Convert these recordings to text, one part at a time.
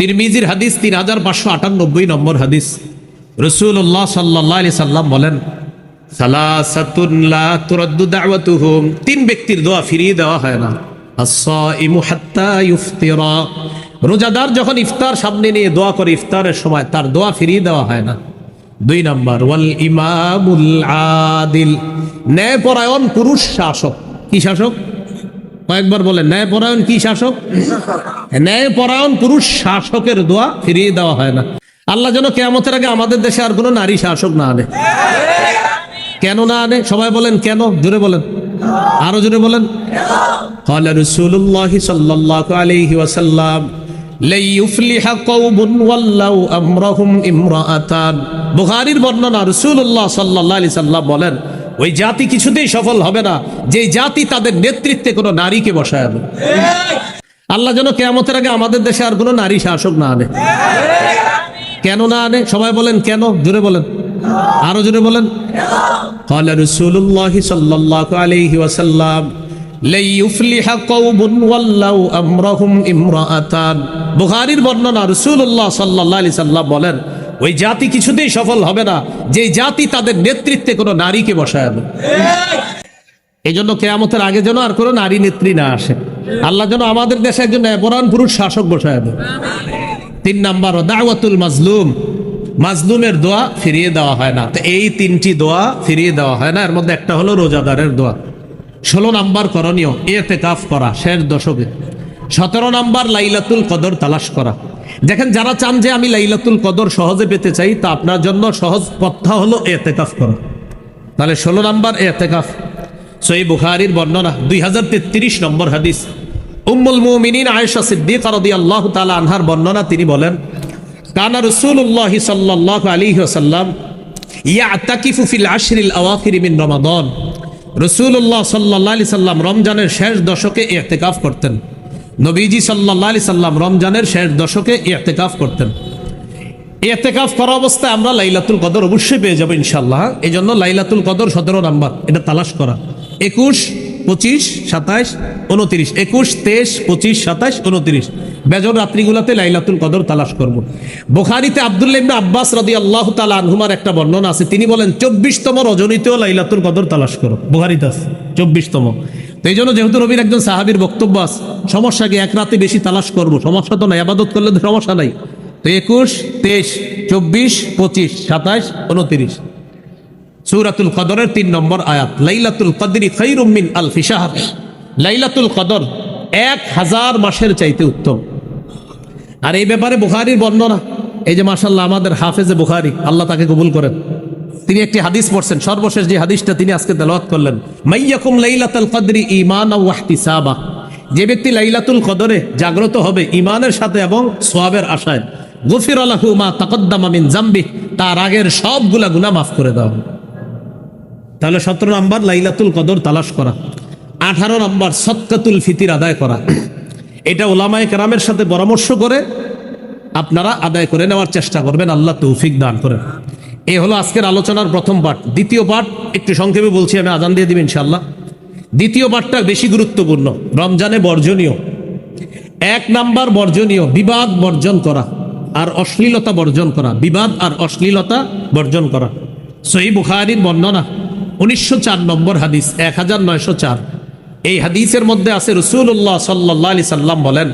তিরমিজির হাদিস 3598 নম্বর হাদিস। রাসূলুল্লাহ সাল্লাল্লাহু আলাইহি সাল্লাম বলেন, সালাসাতুন লা তুরাদ্দু দাওয়াতুহুম, তিন ব্যক্তির দোয়া ফিরিয়ে দেওয়া হয় না। আস-সাইমু হাত্তা ইফতিরা, রোজাদার যখন ইফতার সামনে নিয়ে দোয়া করে ইফতারের সময় তার দোয়া ফিরিয়ে দেওয়া হয় না। 2 নাম্বার, ওয়াল ইমামুল আদিল, ন্যায়পরায়ণ পুরুষ শাসক। কি শাসক? কয়েকবার বলেন, ন্যায়পরায়ণ কি শাসক? ন্যায়পরায়ণ পুরুষ শাসকের দোয়া ফিরিয়ে দেওয়া হয় না। আল্লাহ যেন কিয়ামতের আগে আমাদের দেশে আর কোনো নারী শাসক না আনে। কেন না আনে? সবাই বলেন কেন, জোরে বলেন, আরো জোরে বলেন। ক্বালা রাসূলুল্লাহ সাল্লাল্লাহু আলাইহি ওয়াসাল্লাম, লা ইউফলিহা কওমুন ওয়াল্লাউ আমরাহুম ইমরাআতান। বুখারীর বর্ণনা, রাসূলুল্লাহ সাল্লাল্লাহু আলাইহি সাল্লাম বলেন, ওই জাতি কিছুতেই সফল হবে না যে জাতি তাদের নেতৃত্বে কোনো নারীকে বসায় আনে। আল্লাহ যেন কিয়ামতের আগে আমাদের দেশে আর কোনো নারী শাসক না আনে। কেন না আনে? সবাই বলেন কেন, জোরে বলেন, আরো জোরে বলেন। ক্বালা রাসূলুল্লাহ সাল্লাল্লাহু আলাইহি ওয়াসাল্লাম, লা ইউফলিহা কওমুন ওয়াল্লাউ আমরাহুম ইমরাআতান। বুখারীর বর্ণনা, রাসূলুল্লাহ সাল্লাল্লাহু আলাইহি সাল্লাম বলেন, ওই জাতি কিছুতেই সফল হবে না যে জাতি তাদের নেতৃত্বে কোনো নারীকে বসায় আনে। এই জন্য কিয়ামতের আগে যেন আর কোনো নারী নেত্রী না আসে। আল্লাহ যেন আমাদের দেশে একজন ন্যায়পরায়ণ পুরুষ শাসক বসায় আনে। 3 নাম্বার, দাওয়াতুল মাজলুম, মাজলুমের দোয়া ফিরিয়ে দেওয়া হয় না। তো এই 3টি দোয়া ফিরিয়ে দেওয়া হয় না, এর মধ্যে একটা হলো রোজাদারের দোয়া। 16 নাম্বার করণীয় ইতিকাফ করা শেষ দশকে। 17 নাম্বার লাইলাতুল কদর তালাশ করা। দেখেন, যারা চান যে আমি লাইলাতুল কদর সহজে পেতে চাই, তা আপনার জন্য সহজ পথা হলো ইতিকাফ করা। তাহলে 16 নাম্বার ইতিকাফ। সহিহ বুখারীর বর্ণনা, 2033 নম্বর হাদিস। উম্মুল মুমিনিন আয়েশা সিদ্দিকা রাদিয়াল্লাহু তাআলা আনহার বর্ণনা, তিনি বলেন, কানা রাসূলুল্লাহ সাল্লাল্লাহু আলাইহি ওয়াসাল্লাম ইয়াতাকিফু ফিল আশরিল আওয়াখির মিন রমাদান। রাসূলুল্লাহ সাল্লাল্লাহু আলাইহি সাল্লাম রমজানের শেষ দশকে ইতিকাফ করতেন। নবীজি সাল্লাল্লাহু আলাইহি সাল্লাম রমজানের শেষ দশকে ইতিকাফ করতেন। ইতিকাফ করা অবস্থায় আমরা লাইলাতুল কদর অবশ্যই পেয়ে যাব ইনশাআল্লাহ। এই জন্য লাইলাতুল কদর 17 নাম্বার, এটা তালাশ করা। 21, 25, 27, 29, 21, 23, 25, 27, 29 বেজর রাত্রিগুলোতে লাইলাতুল কদর তালাশ করব। বুখারীতে আব্দুল্লাহ ইবনে আব্বাস রাদিয়াল্লাহু তাআলা আনহুমার একটা বর্ণনা আছে, তিনি বলেন 24তম রজনীতেও লাইলাতুল কদর তালাশ করো। বুখারীতে আছে 24তম। তো এই জন্য যেহেতু নবীর একজন সাহাবীর বক্তব্য আছে, সমস্যা কি? এক রাতে বেশি তালাশ করব, সমস্যা তো নাই, ইবাদত করলে তো সমস্যা নাই। তো 21, 23, 24, 25, 27, 29 সূরাতুল কদরের 3 নম্বর আয়াত, লাইলাতুল কদরি খায়রুম মিন আলফি শাহর। লাইলাতুল কদর 1000 মাসের চাইতে উত্তম। আর এই ব্যাপারে বুখারীর বর্ণনা, এই যে মাশাআল্লাহ আমাদের হাফেজে বুখারী, আল্লাহ তাকে কবুল করেন, তিনি একটি হাদিস পড়ছেন, সর্বশেষ যে হাদিসটা তিনি আজকে তেলাওয়াত করলেন, মাইয়াকুম লাইলাতুল কদরি ঈমানাও ওয়া ইহতিসাবা, যে ব্যক্তি লাইলাতুল কদরে জাগ্রত হবে ঈমানের সাথে এবং সওয়াবের আশায়, গুফিরা লাহু মা তাকদ্দামা মিন যামবি, তার আগের সবগুলা গুনাহ মাফ করে দেওয়া হবে। তাহলে 17 নাম্বার লাইলাতুল কদর তালাশ করা। 18 নাম্বার সদকাতুল ফিতর আদায় করা। এটা উলামায়ে কেরামের সাথে পরামর্শ করে আপনারা আদায় করে নেওয়ার চেষ্টা করবেন, আল্লাহ তৌফিক দান করেন। এই হলো আজকের আলোচনার প্রথম পার্ট। দ্বিতীয় পার্ট একটু সংক্ষেপে বলছি, আমি আজান দিয়ে দিব ইনশাআল্লাহ। দ্বিতীয় পার্টটা বেশি গুরুত্বপূর্ণ। রমজানে বর্জনীয় 1 নাম্বার বর্জনীয় বিবাদ বর্জন করা আর অশ্লীলতা বর্জন করা। বিবাদ আর অশ্লীলতা বর্জন করা। সহিহ বুখারীর বর্ণনা, 1904 নম্বর হাদিস, 1904। এই হাদিসের মধ্যে আছে রাসূলুল্লাহ সাল্লাল্লাহু আলাইহি সাল্লাম বলেন,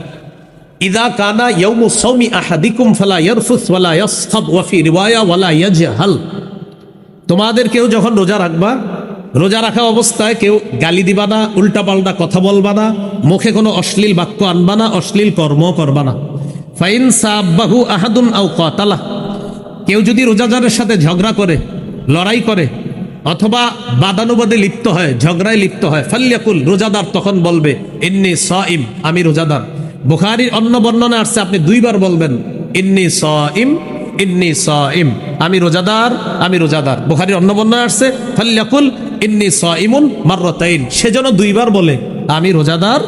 ইযা কানা ইয়াউমু সাওমি আহাদিকুম ফালা ইয়ারফুস ওয়ালা ইয়াসখাব ওয়া ফি রিওয়ায়া ওয়ালা ইয়াজহাল। তোমাদের কেউ যখন রোজা রাখবা, রোজা রাখা অবস্থায় কেউ গালি দিবা না, উল্টাপাল্টা কথা বলবা না, মুখে কোনো অশ্লীল বাক্য আনবা না, অশ্লীল কর্ম করবা না। ফাইন সাবাহু আহাদুন আও কাতালা, কেউ যদি রোজাদারের সাথে ঝগড়া করে, লড়াই করে, অথবা বাদানুবাদে লিপ্ত হয়, ঝগড়ায় লিপ্ত হয়, ফাল্যাকুল, রোজাদার তখন বলবে, ইন্নী সাইম, আমি রোজাদার। বুখারীর অন্য বর্ণনা আসছে আপনি 2 বার বলবেন, ইন্নী সাইম, ইন্নী সাইম, আমি রোজাদার, আমি রোজাদার। বুখারীর অন্য বর্ণনা আসছে ফাল্যাকুল ইন্নী সাইমুন মাররাতাইন, সেজন্য 2 বার বলে, আমি রোজাদার,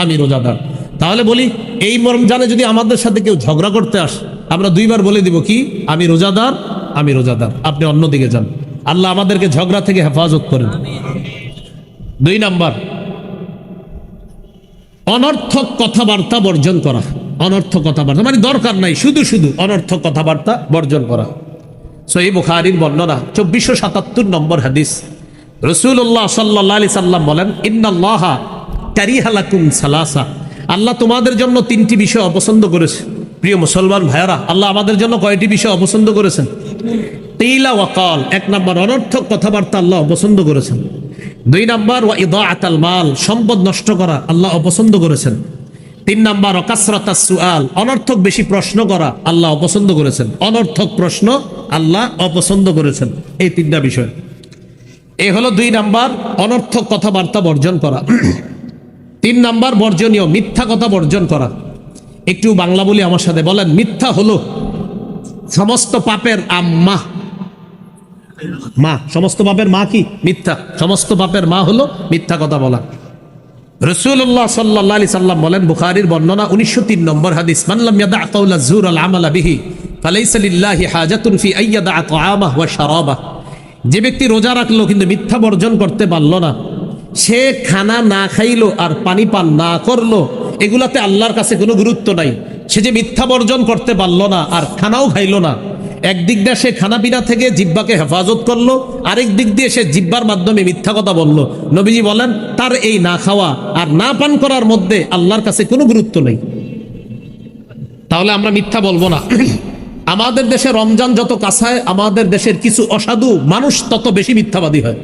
আমি রোজাদার। তাহলে বলি, এই রমজানে যদি আমাদের সাথে কেউ ঝগড়া করতে আসে, আমরা 2 বার বলে দিব কি? আমি রোজাদার, আমি রোজাদার। আপনি অন্যদিকে যান। আল্লাহ আমাদেরকে ঝগড়া থেকে হেফাজত করেন। 2 নাম্বার অনর্থক কথাবার্তা বর্জন করা। অনর্থক কথাবার্তা মানে দরকার নাই, শুধু শুধু অনর্থক কথাবার্তা বর্জন করা। সহিহ বুখারীর বর্ণনা 2477 নম্বর হাদিস, রাসূলুল্লাহ সাল্লাল্লাহু আলাইহি সাল্লাম বলেন, ইন্নাল্লাহা কারিহা লাকুম সালাসা, আল্লাহ তোমাদের জন্য তিনটি বিষয় অপছন্দ করেছে। প্রিয় মুসলমান ভাইয়ারা, আল্লাহ আমাদের জন্য কয়টি বিষয় অপছন্দ করেছেন? কিলা ওয়া কাল, এক নম্বর অনর্থক কথাবার্তা আল্লাহ অপছন্দ করেছেন। দুই নম্বর ওয়া ইদাআতাল মাল, সম্পদ নষ্ট করা আল্লাহ অপছন্দ করেছেন। তিন নম্বর ওয়া কাসরাতাস সুআল, অনর্থক বেশি প্রশ্ন করা আল্লাহ অপছন্দ করেছেন। অনর্থক প্রশ্ন আল্লাহ অপছন্দ করেছেন, এই তিনটা বিষয়। এই হলো দুই নাম্বার, অনর্থক কথাবার্তা বর্জন করা। তিন নাম্বার বর্জনীয়, মিথ্যা কথা বর্জন করা। একটু বাংলা বলি আমার সাথে, বলেন মিথ্যা হলো সমস্ত পাপের আম্মা। মা, সমস্ত পাপের মা কি? মিথ্যা। সমস্ত পাপের মা হলো মিথ্যা কথা বলা। রাসূলুল্লাহ সাল্লাল্লাহু আলাইহি সাল্লাম বলেন, বুখারীর বর্ণনা 1903 নম্বর হাদিস, মান লাম ইয়াদা কাওলা যুর আল আমালা বিহি ফালাইসা লিল্লাহি হাজাতুন ফি আইয়াদা তাআমাহু ওয়া শারাবাহু, যে ব্যক্তি রোজা রাখলো কিন্তু মিথ্যা বর্জন করতে পারলো না, সে খানা না খাইলো আর পানি পান না করলো, এগুলাতে আল্লাহর কাছে কোনো গুরুত্ব নাই। সে যে মিথ্যা বর্জন করতে পারলো না আর খানাও খাইলো না, একদিক দিয়ে সে খানা পিনা থেকে জিহ্বাকে হেফাজত করলো, আরেক দিক দিয়ে সে জিহ্বার মাধ্যমে মিথ্যা কথা বললো। নবীজি বলেন, তার এই না খাওয়া আর না পান করার মধ্যে আল্লাহর কাছে কোনো গুরুত্ব নেই। তাহলে আমরা মিথ্যা বলবো না। আমাদের দেশে রমজান যত কাছায়, আমাদের দেশের কিছু অসাধু মানুষ তত বেশি মিথ্যাবাদী হয়।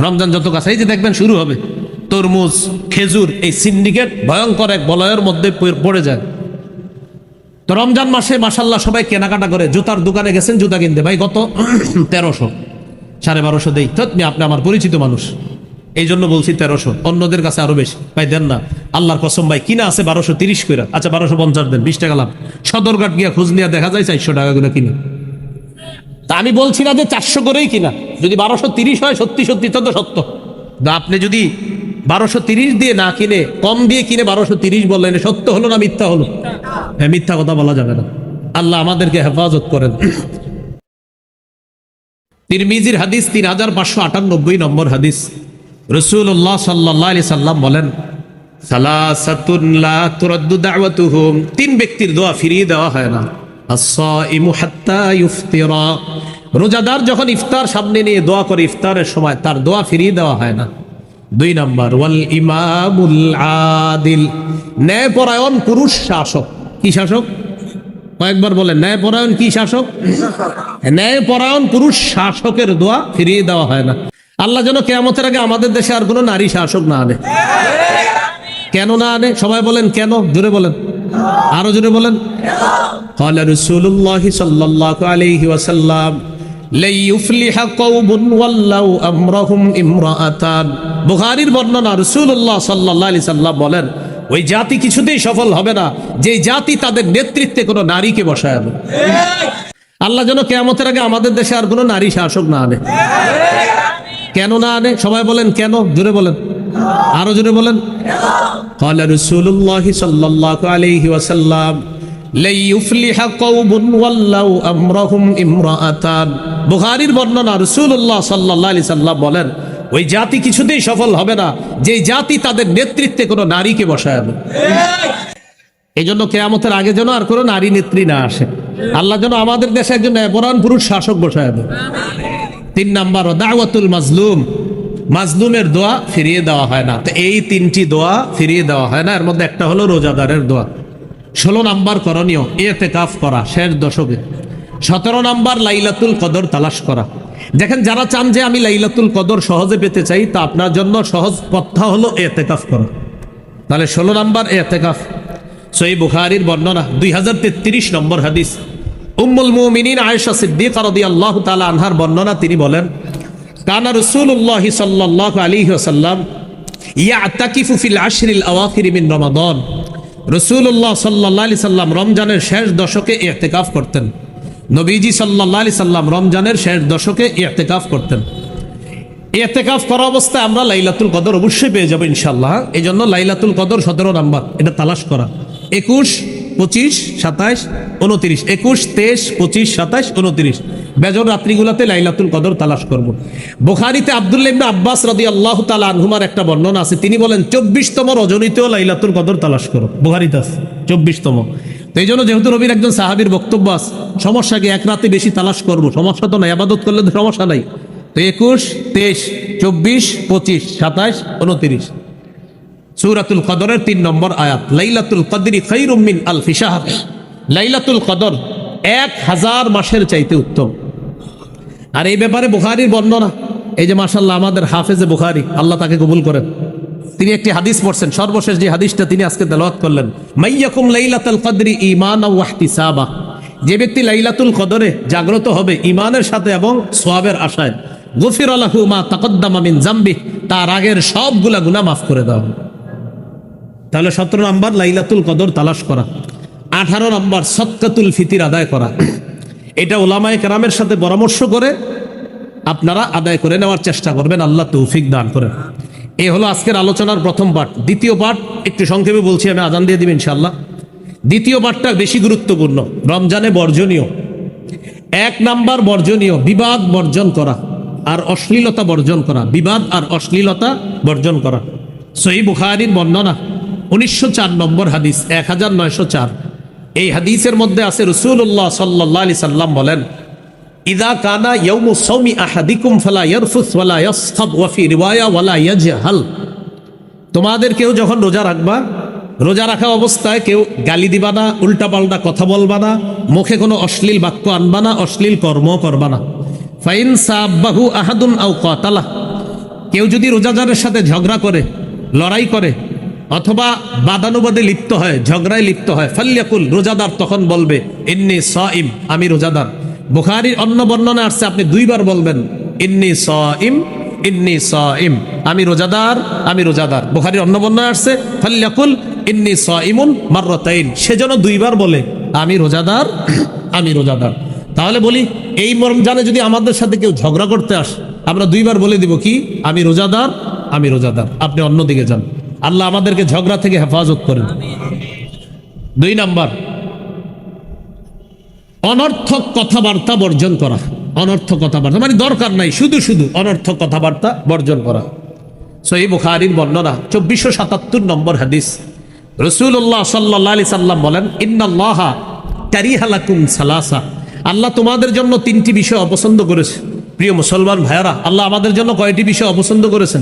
রমজান যত কাছে, এই যে দেখবেন শুরু হবে তরমুজ, খেজুর, এই সিন্ডিকেট ভয়ঙ্কর এক বলয়ের মধ্যে পড়ে যায়। তো রমজান মাসে মাশাল্লাহ সবাই কেনাকাটা করে। জুতার দোকানে গেছেন জুতা কিনতে, ভাই কত? 1300, 1250 দেই। আপনি আমার পরিচিত মানুষ, এই জন্য বলছি 1300, অন্যদের কাছে আরো বেশি। ভাই দেন না, আল্লাহর কসম ভাই, কিনা আছে 1230 করে। আচ্ছা 1250 দেন, 20 টাকা লাভ। সদরঘাট গিয়া খোঁজ নিয়ে দেখা যায় 400 টাকা করে কিনে। তা আমি বলছি না যে 400 করেই কিনা, যদি 1230 হয় সত্যি সত্যি তো সত্য। আপনি যদি 1230 দিয়ে না কিনে কম দিয়ে কিনে 1230 বললেন, সত্য হলো না মিথ্যা হলো? হ্যাঁ, মিথ্যা কথা বলা যাবে না। আল্লাহ আমাদেরকে হেফাজত করেন। তিরমিজির হাদিস 3598 নম্বর হাদিস, রাসূলুল্লাহ সাল্লাল্লাহু আলাইহি সাল্লাম বলেন, সালাসাতুন লা তুরাদ্দু দাওয়াতুহুম, তিন ব্যক্তির দোয়া ফিরিয়ে দেওয়া হয় না। আস-সাইমু হাত্তা ইফতিরা, রোজাদার যখন ইফতার সামনে নিয়ে দোয়া করে ইফতারের সময় তার দোয়া ফিরিয়ে দেওয়া হয় না। দুই নাম্বার ওয়াল ইমামুল আদিল, ন্যায়পরায়ণ পুরুষ শাসক। কি শাসক? কয়েকবার বলেন, ন্যায়পরায়ণ কি শাসক? ন্যায়পরায়ণ পুরুষ শাসকের দোয়া ফিরিয়ে দেওয়া হয় না। আল্লাহ যেন কিয়ামতের আগে আমাদের দেশে আর কোনো নারী শাসক না আনে। কেন না আনে? সবাই বলেন কেন, জোরে বলেন, আরো জোরে বলেন। قال رسول الله صلى الله عليه وسلم لا يفلح قوم ولوا امرهم امرأتان, বুখারীর বর্ণনা, রাসূলুল্লাহ সাল্লাল্লাহু আলাইহি সাল্লাম বলেন, ওই জাতি কিছুতেই সফল হবে না যে জাতি তাদের নেতৃত্বে কোনো নারীকে বসায় আনে। আল্লাহ যেন কিয়ামতের আগে আমাদের দেশে আর কোনো নারী শাসক না আনে। কেন না আনে? সবাই বলেন কেন, জোরে বলেন, আরো জোরে বলেন। قال رسول الله صلى الله عليه وسلم لا يفلح قوم ولوا امرهم امرأتان, বুখারীর বর্ণনা, রাসূলুল্লাহ সাল্লাল্লাহু আলাইহি সাল্লাম বলেন, ওই জাতি কিছুতেই সফল হবে না যে জাতি তাদের নেতৃত্বে কোনো নারীকে বসায় আনে। এই জন্য কিয়ামতের আগে যেন আর কোনো নারী নেত্রী না আসে। আল্লাহ যেন আমাদের দেশে একজন ন্যায়পরায়ণ পুরুষ শাসক বসায় আনে। তিন নাম্বার দাওয়াতুল মাজলুম, মাজলুমের দোয়া ফিরিয়ে দেওয়া হয় না। তো এই তিনটি দোয়া ফিরিয়ে দেওয়া হয় না, এর মধ্যে একটা হলো রোজাদারের দোয়া। 16 নাম্বার করণীয় ইতিকাফ করা শেষ দশকে। 17 নাম্বার লাইলাতুল কদর তালাশ করা। দেখেন, যারা চান যে আমি লাইলাতুল কদর সহজে পেতে চাই, তা আপনার জন্য সহজ পথা হলো ইতিকাফ করা। তাহলে 16 নাম্বার ইতিকাফ। সহিহ বুখারীর বর্ণনা 2033 নম্বর হাদিস, উম্মুল মুমিনিন আয়েশা সিদ্দিকা রাদিয়াল্লাহু তাআলা আনহার বর্ণনা, তিনি বলেন, কানা রাসূলুল্লাহ সাল্লাল্লাহু আলাইহি ওয়াসাল্লাম ইয়াতাকিফু ফিল আশরিল আওয়াখির মিন রমাদান, রাসূলুল্লাহ সাল্লাল্লাহু আলাইহি সাল্লাম রমজানের শেষ দশকে ইতিকাফ করতেন। নবীজি সাল্লাল্লাহু আলাইহি সাল্লাম রমজানের শেষ দশকে ইতিকাফ করতেন। ইতিকাফ করা অবস্থায় আমরা লাইলাতুল কদর অবশ্যই পেয়ে যাব ইনশাআল্লাহ। এই জন্য লাইলাতুল কদর 17 নাম্বার, এটা তালাশ করা। 21, 25, 27, 29, 21, 23, 25, 27, 29 বেজর রাত্রিগুলোতে লাইলাতুল কদর তালাশ করব। বুখারীতে আব্দুল্লাহ ইবনে আব্বাস রাদিয়াল্লাহু তাআলা আনহুমার একটা বর্ণনা আছে, তিনি বলেন 24তম রজনীতেও লাইলাতুল কদর তালাশ করো। বুখারীতে আছে 24তম। তো এই জন্য যেহেতু নবীর একজন সাহাবীর বক্তব্য আছে, সমস্যা কি এক রাতে বেশি তালাশ করব, সমস্যা তো নাই, ইবাদত করলে তো সমস্যা নাই। তো 21, 23, 24, 25, 27, 29 সূরাতুল কদরের 3 নম্বর আয়াত, লাইলাতুল কদরি খায়রুম মিন আলফি শাহর। লাইলাতুল কদর 1000 মাসের চাইতে উত্তম। আর এই ব্যাপারে বুখারীর বর্ণনা, এই যে মাশাআল্লাহ আমাদের হাফেজে বুখারী, আল্লাহ তাকে কবুল করেন, তিনি একটি হাদিস পড়ছেন, সর্বশেষ যে হাদিসটা তিনি আজকে তেলাওয়াত করলেন, মাইয়াকুম লাইলাতুল কদরি ঈমানাও ওয়া ইহতিসাবা। যে ব্যক্তি লাইলাতুল কদরে জাগ্রত হবে ঈমানের সাথে এবং সওয়াবের আশায়, গুফিরা লাহু মা তাকদ্দামা মিন যামবি, তার আগের সবগুলা গুনাহ মাফ করে দেওয়া হবে। তাহলে 17 নম্বর লাইলাতুল কদর তালাশ করা। 18 নম্বর সদকাতুল ফিতির আদায় করা। এটা উলামায়ে কেরামের সাথে পরামর্শ করে আপনারা আদায় করে নেওয়ার চেষ্টা করবেন, আল্লাহ তৌফিক দান করেন। এই হলো আজকের আলোচনার প্রথম পার্ট। দ্বিতীয় পার্ট একটু সংক্ষেপে বলছি, আমি আজান দিয়ে দিব ইনশাআল্লাহ। দ্বিতীয় পার্টটা বেশি গুরুত্বপূর্ণ। রমজানে বর্জনীয় 1 নাম্বার বর্জনীয় বিবাদ বর্জন করা আর অশ্লীলতা বর্জন করা। বিবাদ আর অশ্লীলতা বর্জন করা। সহিহ বুখারীর বর্ণনা 1904 নম্বর হাদিস, 1904। এই হাদিসের মধ্যে আছে রাসূলুল্লাহ সাল্লাল্লাহু আলাইহি সাল্লাম বলেন, ইযা কানা ইয়াউমু সাওমি আহাদিকুম ফালা ইয়ারফুস ওয়ালা ইয়াসখাব ওয়া ফি রিওয়ায়া ওয়ালা ইয়াজহাল। তোমাদের কেউ যখন রোজা রাখবা, রোজা রাখা অবস্থায় কেউ গালি দিবা না, উল্টাপাল্টা কথা বলবা না, মুখে কোনো অশ্লীল বাক্য আনবা না, অশ্লীল কর্ম করবা না। ফাইন সাব্বাহু আহাদুন আও কাতালা, কেউ যদি রোজাদারের সাথে ঝগড়া করে, লড়াই করে, অথবা বাদানুবাদে লিপ্ত হয়, ঝগড়ায় লিপ্ত হয়, ফাল্যাকুল, রোজাদার তখন বলবে, ইন্নী সাইম, আমি রোজাদার। বুখারীর অন্য বর্ণনা আসছে আপনি 2 বার বলবেন, ইন্নী সাইম, ইন্নী সাইম, আমি রোজাদার, আমি রোজাদার। বুখারীর অন্য বর্ণনা আসছে ফাল্যাকুল ইন্নী সাইমুন মাররাতাইন, সেজন্য 2 বার বলে, আমি রোজাদার, আমি রোজাদার। তাহলে বলি, এই রমজানে যদি আমাদের সাথে কেউ ঝগড়া করতে আসে, আমরা 2 বার বলে দিব কি, আমি রোজাদার, আমি রোজাদার, আপনি অন্যদিকে যান। আল্লাহ আমাদেরকে ঝগড়া থেকে হেফাজত করেন। 2 নাম্বার, অনর্থক কথাবার্তা বর্জন করা। অনর্থক কথাবার্তা মানে দরকার নাই, শুধু শুধু অনর্থক কথাবার্তা বর্জন করা। সহিহ বুখারীর বর্ণনা 2477 নম্বর হাদিস, রাসূলুল্লাহ সাল্লাল্লাহু আলাইহি সাল্লাম বলেন, ইন্নাল্লাহা কারিহা লাকুম সালাসা, আল্লাহ তোমাদের জন্য 3টি বিষয় অপছন্দ করেছে। প্রিয় মুসলমান ভাইয়ারা, আল্লাহ আমাদের জন্য কয়টি বিষয় অপছন্দ করেছেন?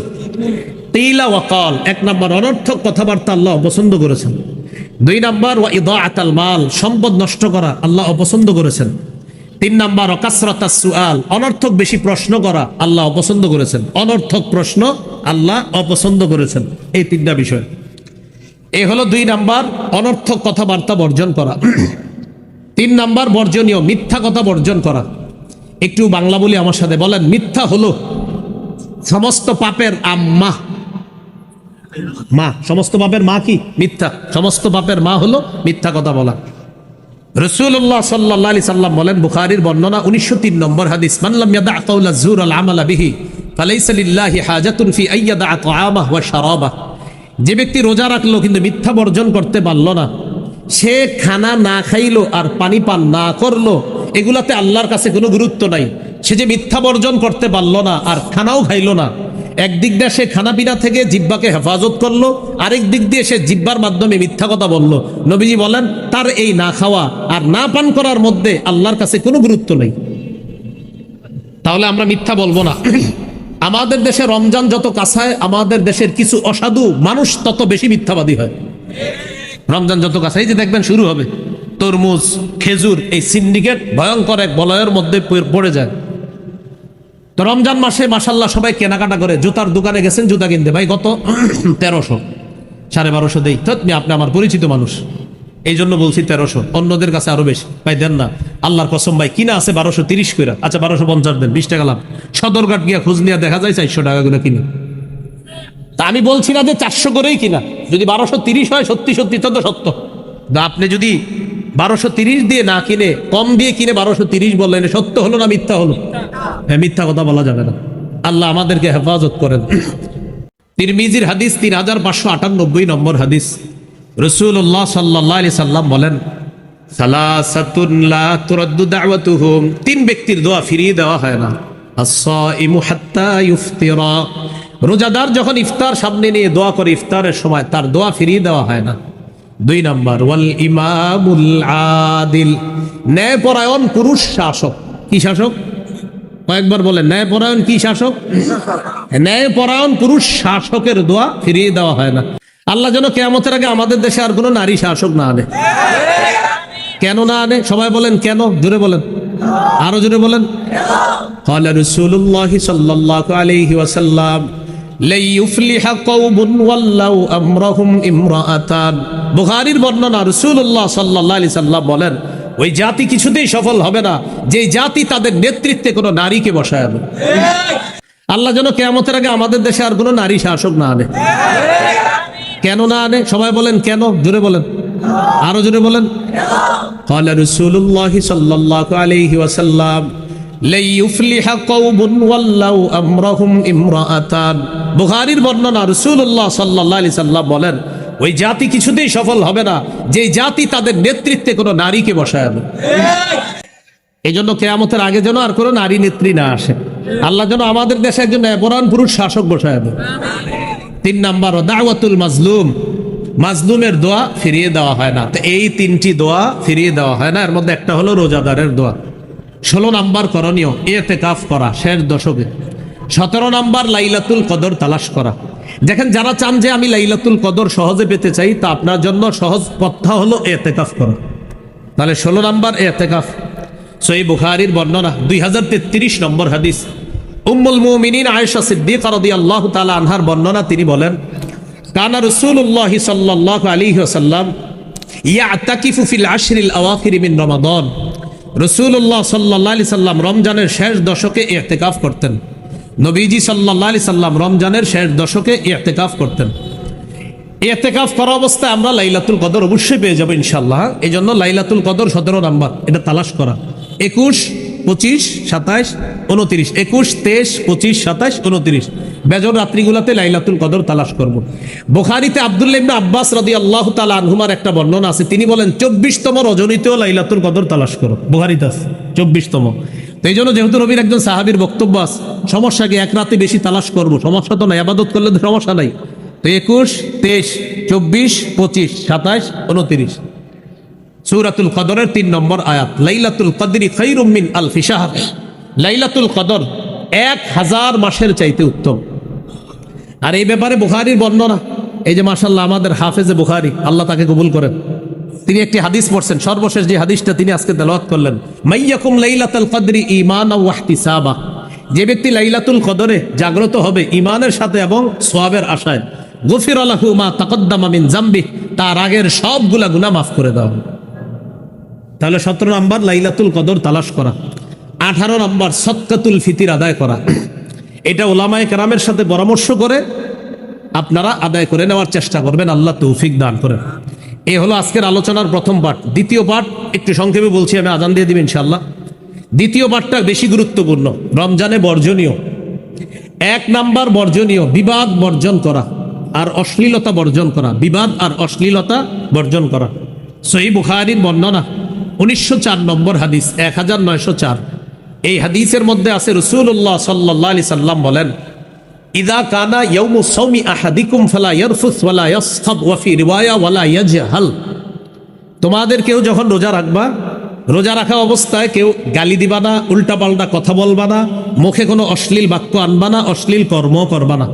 কিলা ওয়া কাল, 1 নাম্বার অনর্থক কথাবার্তা আল্লাহ অপছন্দ করেছেন। 2 নাম্বার ওয়া ইদাআতাল মাল, সম্পদ নষ্ট করা আল্লাহ অপছন্দ করেছেন। 3 নাম্বার কাসরাতাস সুআল, অনর্থক বেশি প্রশ্ন করা আল্লাহ অপছন্দ করেছেন। অনর্থক প্রশ্ন আল্লাহ অপছন্দ করেছেন। এই 3টা বিষয়। এই হলো 2 নাম্বার অনর্থক কথাবার্তা বর্জন করা। 3 নাম্বার বর্জনীয় মিথ্যা কথা বর্জন করা। একটু বাংলা বলি আমার সাথে, বলেন, মিথ্যা হলো সমস্ত পাপের আম্মা। মা, সমস্ত পাপের মা কি? মিথ্যা। সমস্ত পাপের মা হলো মিথ্যা কথা বলা। রাসূলুল্লাহ সাল্লাল্লাহু আলাইহি সাল্লাম বলেন, বুখারীর বর্ণনা 1903 নম্বর হাদিস, মান লাম ইয়াদা কাওলা যুর আল আমালা বিহি ফালাইসা লিল্লাহি হাজাতুন ফি আইয়াদা তাআমাহু ওয়া শারাবাহু। যে ব্যক্তি রোজা রাখলো কিন্তু মিথ্যা বর্জন করতে পারলো না, সে খানা না খাইলো আর পানি পান না করলো, এগুলাতে আল্লাহর কাছে কোনো গুরুত্ব নাই। সে যে মিথ্যা বর্জন করতে পারলো না আর খানাও খাইলো না, একদিক দিয়ে সে খানা পিনা থেকে জিহ্বাকে হেফাজত করলো, আরেক দিক দিয়ে সে জিহ্বার মাধ্যমে মিথ্যা কথা বললো। নবীজি বলেন, তার এই না খাওয়া আর না পান করার মধ্যে আল্লাহর কাছে কোনো গুরুত্ব নেই। তাহলে আমরা মিথ্যা বলবো না। আমাদের দেশে রমজান যত কাছায়, আমাদের দেশের কিছু অসাধু মানুষ তত বেশি মিথ্যাবাদী হয়। রমজান যত কাছায়, যে দেখবেন শুরু হবে, তরমুজ, খেজুর, এই সিন্ডিকেট ভয়ঙ্কর এক বলয়ের মধ্যে পড়ে যায়। তো রমজান মাসে মাশাল্লাহ সবাই কেনাকাটা করে। জুতার দোকানে গেছেন জুতা কিনতে, ভাই কত? 1300, 1250 দেই। আপনি আমার পরিচিত মানুষ, এই জন্য বলছি 1300, অন্যদের কাছে আরো বেশি। ভাই দেন না, আল্লাহর কসম ভাই, কিনা আছে 1230 করে। আচ্ছা 1250 দেন, 20 টাকা লাভ। সদরঘাট গিয়া খোঁজ নিয়ে দেখা যায় 400 টাকা করে কিনে। তা আমি বলছি না যে 400 করেই কিনা, যদি 1230 হয় সত্যি সত্যি তো সত্য। আপনি যদি 1230 দিয়ে না কিনে কম দিয়ে কিনে 1230 বললেন, সত্য হলো না মিথ্যা হলো? হ্যাঁ, মিথ্যা কথা বলা যাবে না। আল্লাহ আমাদেরকে হেফাজত করেন। তিরমিজির হাদিস 3598 নম্বর হাদিস, রাসূলুল্লাহ সাল্লাল্লাহু আলাইহি সাল্লাম বলেন, সালাসাতুন লা তুরাদ্দু দাওয়াতুহুম, তিন ব্যক্তির দোয়া ফিরিয়ে দেওয়া হয় না। আস-সাইমু হাত্তা ইফতিরা, রোজাদার যখন ইফতার সামনে নিয়ে দোয়া করে ইফতারের সময় তার দোয়া ফিরিয়ে দেওয়া হয় না। 2 নাম্বার ওয়াল ইমামুল আদিল, ন্যায়পরায়ণ পুরুষ শাসক। কি শাসক? কয়েকবার বলেন, ন্যায়পরায়ণ কি শাসক? ন্যায়পরায়ণ পুরুষ শাসকের দোয়া ফিরিয়ে দেওয়া হয় না। আল্লাহ যেন কিয়ামতের আগে আমাদের দেশে আর কোনো নারী শাসক না আনে। কেন না আনে? সবাই বলেন কেন, জোরে বলেন, আরো জোরে বলেন। قال رسول الله صلى الله عليه وسلم لا يفلح قوم ولوا امرهم امرأتان, বুখারীর বর্ণনা, রাসূলুল্লাহ সাল্লাল্লাহু আলাইহি সাল্লাম বলেন, ওই জাতি কিছুতেই সফল হবে না যে জাতি তাদের নেতৃত্বে কোনো নারীকে বসায় আনে। আল্লাহ যেন কিয়ামতের আগে আমাদের দেশে আর কোনো নারী শাসক না আনে। কেন না আনে? সবাই বলেন কেন, জোরে বলেন, আরো জোরে বলেন। قال رسول الله صلى الله عليه وسلم لا يفلح قوم ولوا امرهم امرأتان, বুখারীর বর্ণনা, রাসূলুল্লাহ সাল্লাল্লাহু আলাইহি সাল্লাম বলেন, ওই জাতি কিছুতেই সফল হবে না যে জাতি তাদের নেতৃত্বে কোনো নারীকে বসায় আনে। এই জন্য কিয়ামতের আগে যেন আর কোনো নারী নেত্রী না আসে। আল্লাহ যেন আমাদের দেশে একজন ন্যায়পরায়ণ পুরুষ শাসক বসায় আনে। 3 নাম্বার দাওয়াতুল মাজলুম, মাজলুমের দোয়া ফিরিয়ে দেওয়া হয় না। তো এই 3টি দোয়া ফিরিয়ে দেওয়া হয় না, এর মধ্যে একটা হলো রোজাদারের দোয়া। 16 নাম্বার করণীয় ইতিকাফ করা শেষ দশকে। 17 নাম্বার লাইলাতুল কদর তালাশ করা। দেখেন, যারা চান যে আমি লাইলাতুল কদর সহজে পেতে চাই, তা আপনার জন্য সহজ পথটা হলো ইতিকাফ করা। তাহলে 16 নাম্বার ইতিকাফ। সহিহ বুখারীর বর্ণনা, 2033 নম্বর হাদিস, উম্মুল মুমিনিন আয়েশা সিদ্দিকা রাদিয়াল্লাহু তাআলা আনহার বর্ণনা, তিনি বলেন, কানা রাসূলুল্লাহ সাল্লাল্লাহু আলাইহি ওয়াসাল্লাম ইয়াতাকিফু ফিল আশরিল আওয়াখির মিন রমাদান, রাসূলুল্লাহ সাল্লাল্লাহু আলাইহি সাল্লাম রমজানের শেষ দশকে ইতিকাফ করতেন। নবীজি সাল্লাল্লাহু আলাইহি সাল্লাম রমজানের শেষ দশকে ইতিকাফ করতেন। ইতিকাফ করা অবস্থায় আমরা লাইলাতুল কদর অবশ্যই পেয়ে যাব ইনশাআল্লাহ। এই জন্য লাইলাতুল কদর 17 নাম্বার, এটা তালাশ করা। 21, 25, 27, 29, 21, 23, 25, 27, 29 বেজর রাত্রিগুলোতে লাইলাতুল কদর তালাশ করব। বুখারীতে আব্দুল্লাহ ইবনে আব্বাস রাদিয়াল্লাহু তাআলা আনহুমার একটা বর্ণনা আছে, তিনি বলেন 24তম রজনীতেও লাইলাতুল কদর তালাশ করো। বুখারীতে আছে 24তম। তো এই জন্য যেহেতু নবীর একজন সাহাবীর বক্তব্য আছে, সমস্যা কি, এক রাতে বেশি তালাশ করব, সমস্যা তো নাই, ইবাদত করলে তো সমস্যা নাই। তো 21, 23, 24, 25, 27, 29 সূরাতুল কদরের 3 নম্বর আয়াত, লাইলাতুল কদরি খায়রুম মিন আলফি শাহর, লাইলাতুল কদর 1000 মাসের চাইতে উত্তম। আর এই ব্যাপারে বুখারীর বর্ণনা, এই যে মাশাআল্লাহ আমাদের হাফেজে বুখারী, আল্লাহ তাকে কবুল করেন, তিনি একটি হাদিস পড়ছেন, সর্বশেষ যে হাদিসটা তিনি আজকে তেলাওয়াত করলেন, মাইয়াকুম লাইলাতুল কদরি ঈমানাও ওয়া ইহতিসাবা, যে ব্যক্তি লাইলাতুল কদরে জাগ্রত হবে ঈমানের সাথে এবং সওয়াবের আশায়, গুফিরা লাহু মা তাকদ্দামা মিন যামবি, তার আগের সবগুলা গুনাহ মাফ করে দেওয়া হবে। তাহলে 17 নাম্বার লাইলাতুল কদর তালাশ করা। 18 নাম্বার সদকাতুল ফিতির আদায় করা। এটা উলামায়ে কেরামের সাথে পরামর্শ করে আপনারা আদায় করে নেওয়ার চেষ্টা করবেন, আল্লাহ তৌফিক দান করেন। এই হলো আজকের আলোচনার প্রথম পার্ট। দ্বিতীয় পার্ট একটু সংক্ষেপে বলছি, আমি আজান দিয়ে দিব ইনশাআল্লাহ। দ্বিতীয় পার্টটা বেশি গুরুত্বপূর্ণ। রমজানে বর্জনীয় 1 নাম্বার বর্জনীয় বিবাদ বর্জন করা আর অশ্লীলতা বর্জন করা। বিবাদ আর অশ্লীলতা বর্জন করা। সহিহ বুখারীর বর্ণনা, 1904 নম্বর হাদিস, 1904। এই হাদিসের মধ্যে আছে রাসূলুল্লাহ সাল্লাল্লাহু আলাইহি সাল্লাম বলেন, ইযা কানা ইয়াউমু সাওমি আহাদিকুম ফালা ইয়ারফুস ওয়ালা ইয়াসখাব ওয়া ফি রিওয়ায়া ওয়ালা ইয়াজহাল, তোমাদের কেউ যখন রোজা রাখবা, রোজা রাখা অবস্থায় কেউ গালি দিবা না, উল্টাপাল্টা কথা বলবা না, মুখে কোনো অশ্লীল বাক্য আনবা না, অশ্লীল কর্ম করবা না।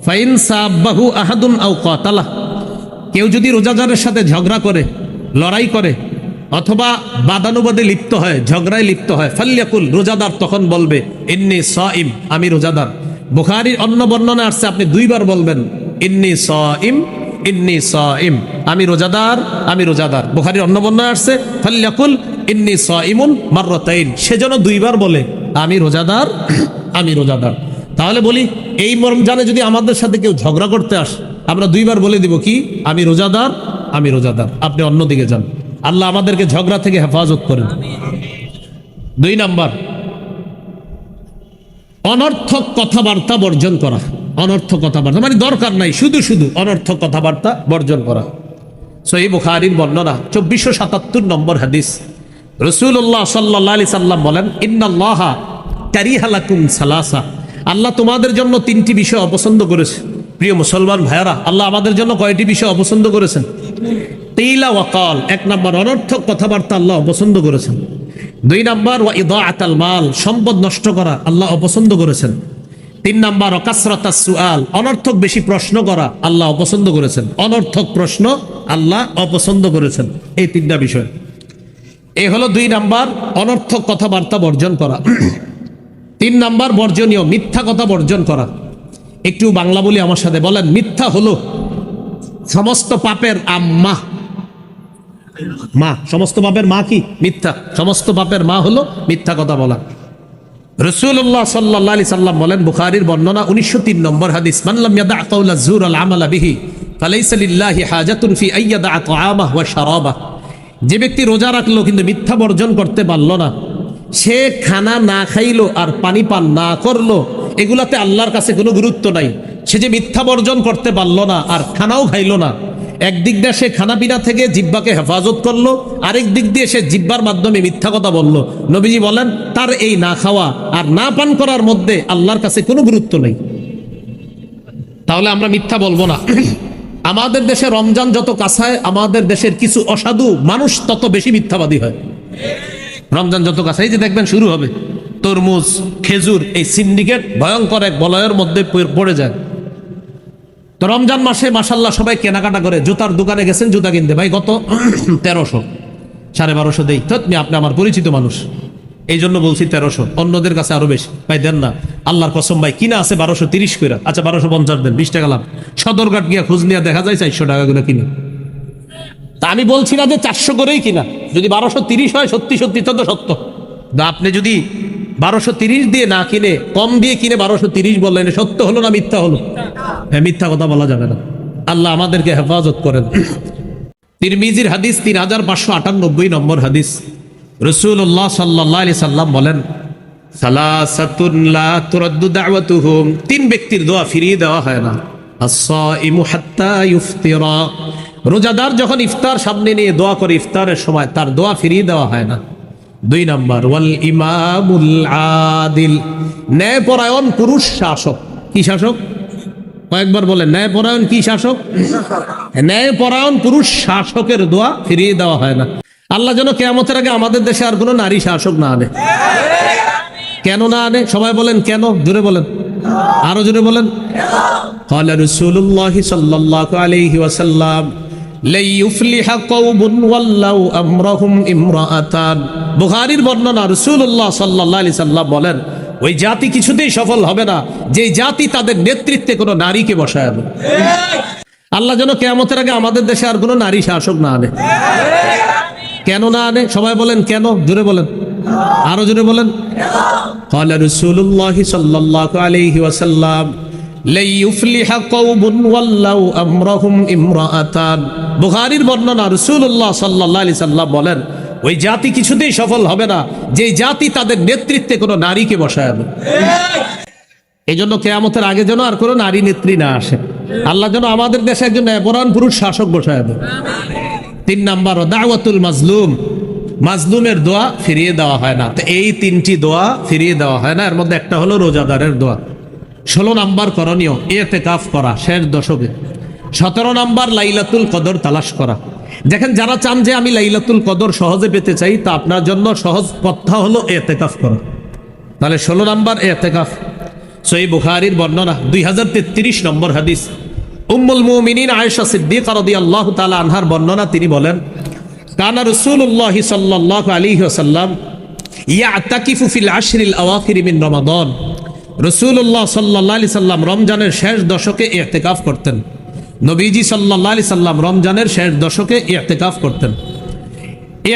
ফাইন সাবাহু আহাদুন আও কাতালা, কেউ যদি রোজাদারের সাথে ঝগড়া করে, লড়াই করে, অথবা বাদানুবাদে লিপ্ত হয়, ঝগড়ায় লিপ্ত হয়, ফাল্যাকুল, রোজাদার তখন বলবে, ইন্নী সাইম, আমি রোজাদার। বুখারীর অন্য বর্ণনা আসছে আপনি 2 বার বলবেন, ইন্নী সাইম, ইন্নী সাইম, আমি রোজাদার, আমি রোজাদার। বুখারীর অন্য বর্ণনা আসছে ফাল্যাকুল ইন্নী সাইমুন মাররাতাইন, সেজন্য 2 বার বলে, আমি রোজাদার, আমি রোজাদার। তাহলে বলি, এই রমজানে যদি আমাদের সাথে কেউ ঝগড়া করতে আসে, আমরা 2 বার বলে দিব কি, আমি রোজাদার, আমি রোজাদার, আপনি অন্যদিকে যান। আল্লাহ আমাদেরকে ঝগড়া থেকে হেফাজত করেন। 2 নাম্বার অনর্থক কথাবার্তা বর্জন করা। অনর্থক কথাবার্তা মানে দরকার নাই, শুধু শুধু অনর্থক কথাবার্তা বর্জন করা। সহিহ বুখারীর বর্ণনা 2477 নম্বর হাদিস। রাসূলুল্লাহ সাল্লাল্লাহু আলাইহি সাল্লাম বলেন, ইন্নাল্লাহা কারিহা লাকুম সালাসা, আল্লাহ তোমাদের জন্য তিনটি বিষয় অপছন্দ করেছে। প্রিয় মুসলমান ভাইয়ারা, আল্লাহ আমাদের জন্য কয়টি বিষয় অপছন্দ করেছেন? কিলা ওয়া কাল, এক নম্বর অনর্থক কথাবার্তা আল্লাহ অপছন্দ করেছেন। দুই নম্বর ওয়া ইদাআতাল মাল, সম্পদ নষ্ট করা আল্লাহ অপছন্দ করেছেন। তিন নম্বর কাসরাতাস সুআল, অনর্থক বেশি প্রশ্ন করা আল্লাহ অপছন্দ করেছেন। অনর্থক প্রশ্ন আল্লাহ অপছন্দ করেছেন। এই তিনটা বিষয়। এই হলো দুই নাম্বার, অনর্থক কথাবার্তা বর্জন করা। তিন নাম্বার বর্জনীয়, মিথ্যা কথা বর্জন করা। একটু বাংলা বলি আমার সাথে, বলেন মিথ্যা হলো সমস্ত পাপের আম্মা। মা, সমস্ত পাপের মা কি? মিথ্যা। সমস্ত পাপের মা হলো মিথ্যা কথা বলা। রাসূলুল্লাহ সাল্লাল্লাহু আলাইহি সাল্লাম বলেন, বুখারীর বর্ণনা 1903 নম্বর হাদিস, মান লাম ইয়াদা কাওলা যুর আল আমালা বিহি ফালাইসা লিল্লাহি হাজাতুন ফি আইয়াদা তাআমাহু ওয়া শারাবাহু। যে ব্যক্তি রোজা রাখলো কিন্তু মিথ্যা বর্জন করতে পারলো না, সে খানা না খাইলো আর পানি পান না করলো, এগুলাতে আল্লাহর কাছে কোনো গুরুত্ব নাই। সে যে মিথ্যা বর্জন করতে পারলো না আর খানাও খাইলো না, একদিক দিয়ে সে খানা পিনা থেকে জিহ্বাকে হেফাজত করলো, আরেক দিক দিয়ে সে জিহ্বার মাধ্যমে মিথ্যা কথা বললো। নবীজি বলেন, তার এই না খাওয়া আর না পান করার মধ্যে আল্লাহর কাছে কোনো গুরুত্ব নেই। তাহলে আমরা মিথ্যা বলবো না। আমাদের দেশে রমজান যত কাছায়, আমাদের দেশের কিছু অসাধু মানুষ তত বেশি মিথ্যাবাদী হয়। রমজান যত কাছাই যে দেখবেন শুরু হবে, তরমুজ, খেজুর, এই সিন্ডিকেট ভয়ঙ্কর এক বলয়ের মধ্যে পড়ে যায়। তো রমজান মাসে মাশাল্লাহ সবাই কেনাকাটা করে। জুতার দোকানে গেছেন জুতা কিনতে, ভাই কত? 1300, 1250 দেই। আপনি আমার পরিচিত মানুষ, এই জন্য বলছি 1300, অন্যদের কাছে আরো বেশি। ভাই দেন না, আল্লাহর কসম ভাই, কিনা আছে 1230 করে। আচ্ছা 1250 দেন, 20 টাকা লাভ। সদরঘাট গিয়া খোঁজ নিয়ে দেখা যায় 400 টাকা করে কিনে। তা আমি বলছি না যে 400 করেই কিনা, যদি 1230 হয় সত্যি সত্যি তো সত্য। আপনি যদি 1230 দিয়ে না কিনে কম দিয়ে কিনে 1230 বললেন, সত্য হলো না মিথ্যা হলো? হ্যাঁ, মিথ্যা কথা বলা যাবে না। আল্লাহ আমাদেরকে হেফাজত করেন। তিরমিজির হাদিস 3598 নম্বর হাদিস। রাসূলুল্লাহ সাল্লাল্লাহু আলাইহি সাল্লাম বলেন, সালাসাতুন লা তুরাদ্দু দাওয়াতুহুম, তিন ব্যক্তির দোয়া ফিরিয়ে দেওয়া হয় না। আস-সাইমু হাত্তা ইফতিরা, রোজাদার যখন ইফতার সামনে নিয়ে দোয়া করে ইফতারের সময় তার দোয়া ফিরিয়ে দেওয়া হয় না। দুই নাম্বার ওয়াল ইমামুল আদিল, ন্যায়পরায়ণ পুরুষ শাসক। কি শাসক? কয়েকবার বলেন, ন্যায়পরায়ণ কি শাসক? ন্যায়পরায়ণ পুরুষ শাসকের দোয়া ফিরিয়ে দেওয়া হয় না। আল্লাহ যেন কিয়ামতের আগে আমাদের দেশে আর কোনো নারী শাসক না আনে। কেন না আনে? সবাই বলেন কেন, জোরে বলেন, আরো জোরে বলেন। قال رسول الله صلى الله عليه وسلم لا يفلح قوم ولوا امرهم امرأتان। বুখারীর বর্ণনা, রাসূলুল্লাহ সাল্লাল্লাহু আলাইহি সাল্লাম বলেন, ওই জাতি কিছুতেই সফল হবে না যে জাতি তাদের নেতৃত্বে কোনো নারীকে বসায় আনে। আল্লাহ যেন কিয়ামতের আগে আমাদের দেশে আর কোনো নারী শাসক না আনে। কেন না আনে? সবাই বলেন কেন, জোরে বলেন, আরো জোরে বলেন। قال رسول الله صلى الله عليه وسلم لا يفلح قوم ولوا امرهم امرأتان। বুখারীর বর্ণনা, রাসূলুল্লাহ সাল্লাল্লাহু আলাইহি সাল্লাম বলেন, ওই জাতি কিছুতেই সফল হবে না যে জাতি তাদের নেতৃত্বে কোনো নারীকে বসায় আনে। এই জন্য কিয়ামতের আগে যেন আর কোনো নারী নেত্রী না আসে। আল্লাহ যেন আমাদের দেশে একজন ন্যায়পরায়ণ পুরুষ শাসক বসায় আনে। তিন নাম্বার দাওয়াতুল মাজলুম, মাজলুমের দোয়া ফিরিয়ে দেওয়া হয় না। তো এই তিনটি দোয়া ফিরিয়ে দেওয়া হয় না, এর মধ্যে একটা হলো রোজাদারের দোয়া। 16 নাম্বার করণীয় ইতিকাফ করা শেষ দশকে। 17 নাম্বার লাইলাতুল কদর তালাশ করা। দেখেন, যারা চান যে আমি লাইলাতুল কদর সহজে পেতে চাই, তা আপনার জন্য সহজ পথা হলো ইতিকাফ করা। তাহলে 16 নাম্বার ইতিকাফ। সহিহ বুখারীর বর্ণনা 2033 নম্বর হাদিস। উম্মুল মুমিনিন আয়েশা সিদ্দিকা রাদিয়াল্লাহু তাআলা আনহার বর্ণনা, তিনি বলেন, কানা রাসূলুল্লাহ সাল্লাল্লাহু আলাইহি ওয়াসাল্লাম ইয়াতাকিফু ফিল আশরিল আওয়াখির মিন রমাদান। রাসূলুল্লাহ সাল্লাল্লাহু আলাইহি সাল্লাম রমজানের শেষ দশকে ইতিকাফ করতেন। নবীজি সাল্লাল্লাহু আলাইহি সাল্লাম রমজানের শেষ দশকে ইতিকাফ করতেন।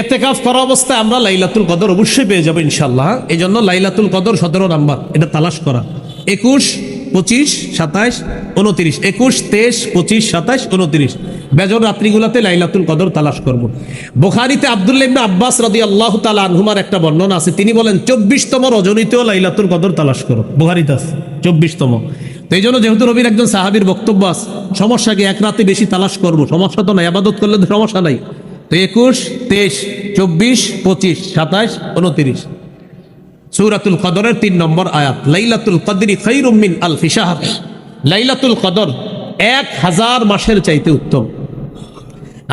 ইতিকাফ করা অবস্থায় আমরা লাইলাতুল কদর অবশ্যই পেয়ে যাব ইনশাআল্লাহ। এই জন্য লাইলাতুল কদর 17 নাম্বার, এটা তালাশ করা। 21, 25, 27, 29, 21, 23, 25, 27, 29 বেজর রাত্রিগুলোতে লাইলাতুল কদর তালাশ করব। বুখারীতে আব্দুল্লাহ ইবনে আব্বাস রাদিয়াল্লাহু তাআলা আনহুমার একটা বর্ণনা আছে, তিনি বলেন 24তম রজনীতেও লাইলাতুল কদর তালাশ করো। বুখারীতে আছে 24তম। তো এই জন্য যেহেতু নবীর একজন সাহাবীর বক্তব্য আছে, সমস্যা কি, এক রাতে বেশি তালাশ করব, সমস্যা তো নাই, আবাদত করলে তো সমস্যা নাই। তো 21, 23, 24, 25, 27, 29 সূরাতুল কদরের 3 নম্বর আয়াত, লাইলাতুল কদরি খায়রুম মিন আলফি শাহর। লাইলাতুল কদর 1000 মাসের চাইতে উত্তম।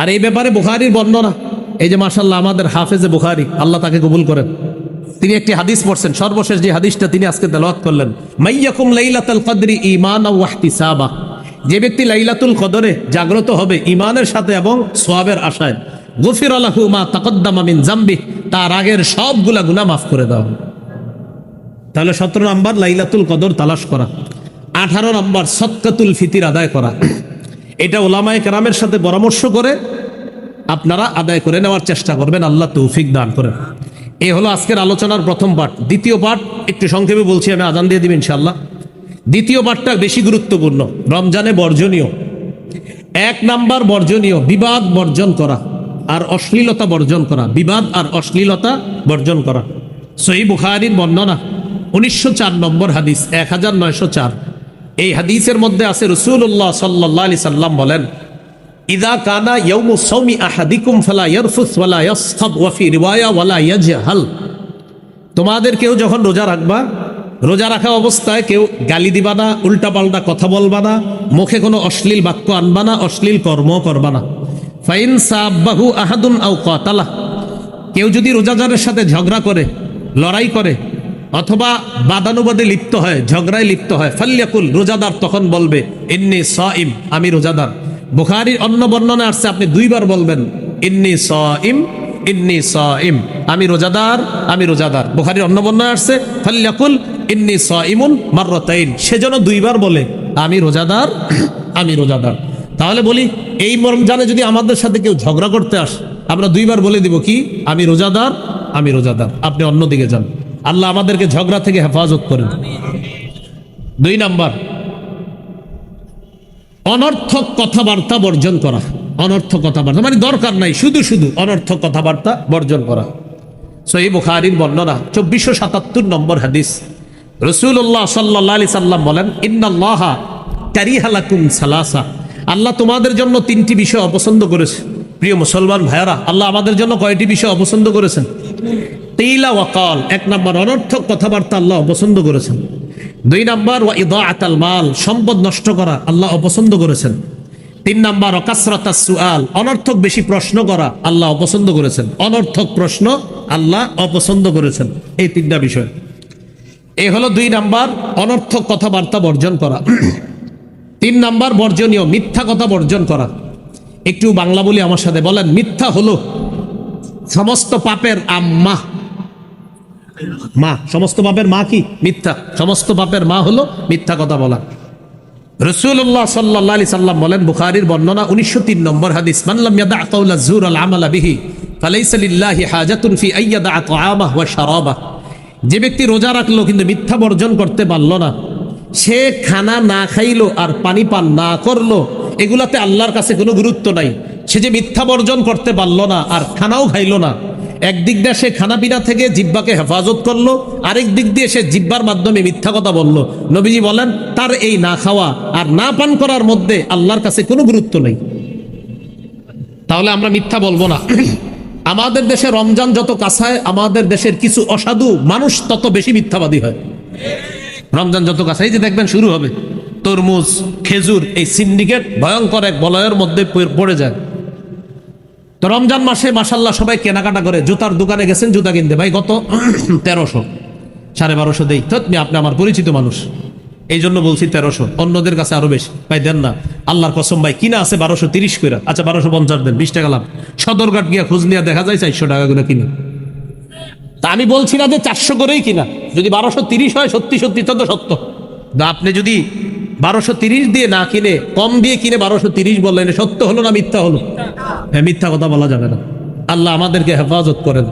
আর এই ব্যাপারে বুখারীর বর্ণনা, এই যে মাশাআল্লাহ আমাদের হাফেজে বুখারী, আল্লাহ তাকে কবুল করেন, তিনি একটি হাদিস পড়ছেন, সর্বশেষ যে হাদিসটা তিনি আজকে তেলাওয়াত করলেন, মাইয়াকুম লাইলাতুল কদরি ঈমানাও ওয়া ইহতিসাবা, যে ব্যক্তি লাইলাতুল কদরে জাগ্রত হবে ঈমানের সাথে এবং সওয়াবের আশায়, গুফিরা লাহু মা তাকদ্দামা মিন যামবি, তার আগের সবগুলা গুনাহ মাফ করে দেওয়া হবে। তাহলে 17 নম্বর লাইলাতুল কদর তালাশ করা। 18 নম্বর সদকাতুল ফিতির আদায় করা। এটা উলামায়ে কেরামের সাথে পরামর্শ করে আপনারা আদায় করে নেওয়ার চেষ্টা করবেন, আল্লাহ তৌফিক দান করেন। এই হলো আজকের আলোচনার প্রথম পার্ট। দ্বিতীয় পার্ট একটু সংক্ষেপে বলছি, আমি আজান দিয়ে দিব ইনশাআল্লাহ। দ্বিতীয় পার্টটা বেশি গুরুত্বপূর্ণ, রমজানে বর্জনীয়। 1 নাম্বার বর্জনীয়, বিবাদ বর্জন করা আর অশ্লীলতা বর্জন করা, বিবাদ আর অশ্লীলতা বর্জন করা। সহিহ বুখারীর বর্ণনা 1904 নম্বর হাদিস, 1904। এই হাদিসের মধ্যে আছে রাসূলুল্লাহ সাল্লাল্লাহু আলাইহি সাল্লাম বলেন, ইযা কানা ইয়াউমু সাওমি আহাদিকুম ফালা ইয়ারফুস ওয়ালা ইয়াসখাব ওয়া ফি রিওয়ায়া ওয়ালা ইয়াজহাল। তোমাদের কেউ যখন রোজা রাখবা, রোজা রাখা অবস্থায় কেউ গালি দিবা না, উল্টাপাল্টা কথা বলবা না, মুখে কোনো অশ্লীল বাক্য আনবা না, অশ্লীল কর্ম করবা না। ফাইন সাব্বাহু আহাদুন আও কাতালা, কেউ যদি রোজাদারের সাথে ঝগড়া করে, লড়াই করে, অথবা বাদানুবাদে লিপ্ত হয়, ঝগড়ায় লিপ্ত হয়, ফাল্যাকুল, রোজাদার তখন বলবে, ইন্নী সাইম, আমি রোজাদার। বুখারীর অন্য বর্ণনা আসছে আপনি 2 বার বলবেন, ইন্নী সাইম, ইন্নী সাইম, আমি রোজাদার, আমি রোজাদার। বুখারীর অন্য বর্ণনা আসছে ফাল্যাকুল ইন্নী সাইমুন মাররাতাইন, সেজন্য 2 বার বলে, আমি রোজাদার, আমি রোজাদার। তাহলে বলি, এই রমজানে যদি আমাদের সাথে কেউ ঝগড়া করতে আসে, আমরা 2 বার বলে দিব কি, আমি রোজাদার, আমি রোজাদার, আপনি অন্যদিকে যান। আল্লাহ আমাদেরকে ঝগড়া থেকে হেফাজত করেন। 2 নাম্বার, অনর্থক কথাবার্তা বর্জন করা। অনর্থক কথাবার্তা মানে দরকার নাই, শুধু শুধু অনর্থক কথাবার্তা বর্জন করা। সহিহ বুখারীর বর্ণনা 2477 নম্বর হাদিস, রাসূলুল্লাহ সাল্লাল্লাহু আলাইহি সাল্লাম বলেন, ইন্নাল্লাহা কারিহা লাকুম সালাসা, আল্লাহ তোমাদের জন্য 3টি বিষয় অপছন্দ করেছে। প্রিয় মুসলমান ভাইয়ারা, আল্লাহ আমাদের জন্য কয়টি বিষয় অপছন্দ করেছেন? কিলা ওয়া কাল, 1 নাম্বার অনর্থক কথাবার্তা আল্লাহ অপছন্দ করেছেন। 2 নাম্বার ওয়া ইদাআতাল মাল, সম্পদ নষ্ট করা আল্লাহ অপছন্দ করেছেন। 3 নাম্বার ওয়া কাসরাতাস সুআল, অনর্থক বেশি প্রশ্ন করা আল্লাহ অপছন্দ করেছেন। অনর্থক প্রশ্ন আল্লাহ অপছন্দ করেছেন, এই 3টা বিষয়। এই হলো 2 নাম্বার, অনর্থক কথাবার্তা বর্জন করা। 3 নাম্বার বর্জনীয়, মিথ্যা কথা বর্জন করা। একটু বাংলা বলি আমার সাথে, বলেন, মিথ্যা হলো সমস্ত পাপের আম্মা। মা, সমস্ত পাপের মা কি? মিথ্যা। সমস্ত পাপের মা হলো মিথ্যা কথা বলা। রাসূলুল্লাহ সাল্লাল্লাহু আলাইহি সাল্লাম বলেন, বুখারীর বর্ণনা 1903 নম্বর হাদিস, মান লাম ইয়াদা কাওলা যুর আল আমালা বিহি ফালাইসা লিল্লাহি হাজাতুন ফি আইয়াদা তাআমাহু ওয়া শারাবাহু। যে ব্যক্তি রোজা রাখলো কিন্তু মিথ্যা বর্জন করতে পারলো না, সে খানা না খাইলো আর পানি পান না করলো, এগুলাতে আল্লাহর কাছে কোনো গুরুত্ব নাই। সে যে মিথ্যা বর্জন করতে পারলো না আর খানাও খাইলো না, একদিক দিয়ে সে খানা পিনা থেকে জিহ্বাকে হেফাজত করলো, আরেক দিক দিয়ে সে জিহ্বার মাধ্যমে মিথ্যা কথা বললো। নবীজি বলেন, তার এই না খাওয়া আর না পান করার মধ্যে আল্লাহর কাছে কোনো গুরুত্ব নেই। তাহলে আমরা মিথ্যা বলবো না। আমাদের দেশে রমজান যত কাছায়, আমাদের দেশের কিছু অসাধু মানুষ তত বেশি মিথ্যাবাদী হয়। রমজান যত কাছায়, যে দেখবেন শুরু হবে, তরমুজ, খেজুর, এই সিন্ডিকেট ভয়ঙ্কর এক বলয়ের মধ্যে পড়ে যায়। তো রমজান মাসে মাশাআল্লাহ সবাই কেনাকাটা করে, জুতার দোকানে গেছেন জুতা কিনতে, ভাই কত? 1300, 1250 দেই। আপনি আমার পরিচিত মানুষ, এই জন্য বলছি 1300, অন্যদের কাছে আরো বেশি। ভাই দেন না, আল্লাহর কসম ভাই, কিনা আছে 1230 করে। আচ্ছা 1250 দেন, 20 টাকা লাভ। সদরঘাট গিয়া খোঁজ নিয়ে দেখা যায় 400 টাকা করে কিনে। তা আমি বলছি না যে 400 করেই কিনা, যদি 1230 হয় সত্যি সত্যি তো সত্য। আপনি যদি 1230 দিয়ে না কিনে, কম দিয়ে কিনে 1230 বললেন, সত্য হলো না মিথ্যা হলো? হ্যাঁ, মিথ্যা কথা বলা যাবে না। আল্লাহ আমাদেরকে হেফাজত করেন।